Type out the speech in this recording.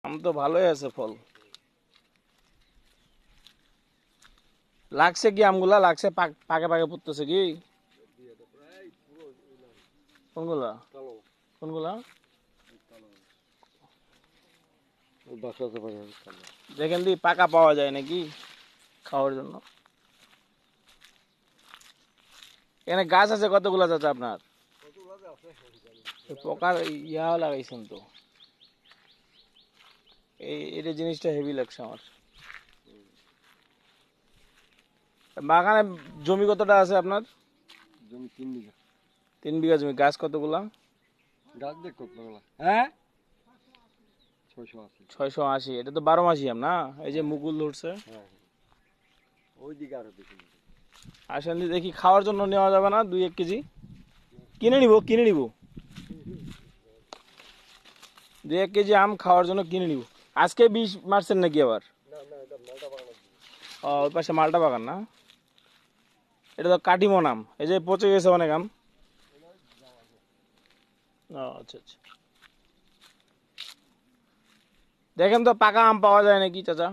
আম তো ভালোই আছে ফল। লাগছে কি আমগুলা? লাগছে পাকে পাকে পড়তেছে কি? কোনগুলা? কোনগুলা? দেখেন দি পাকা পাওয়া যায় নাকি খাওয়ার জন্য? এখানে গাছ আছে কতগুলা চাচা আপনার? পোকার ইয়া লাগাইছেন তো। এটা জিনিসটা হেভি লাগছে আমার। বাগানে জমি কতটা আছে আপনার? জমি 3 বিঘা। 3 বিঘা জমি। গাছ কতগুলা? গাছ দেখ কতগুলা? হ্যাঁ 680। 680। এটা তো 12 মাসি আম না? এই যে মুকুল ধরছে। হ্যাঁ ওই দিকে আরো বেশি। আসেন দি দেখি, খাওয়ার জন্য নেওয়া যাবে না 2-1 কেজি? কিনে নিব, কিনে নিব। 2-1 কেজি আম খাওয়ার জন্য কিনে নিব। আজকে বীজ মারছেন নাকি আবার? না না এটা মালটা বাগান। ওই পাশে মালটা বাগান না? এটা তো কাটিমন আম। এই যে পচে গেছে অনেক আম। ও আচ্ছা আচ্ছা। দেখেন তো পাকা আম পাওয়া যায় নাকি চাচা?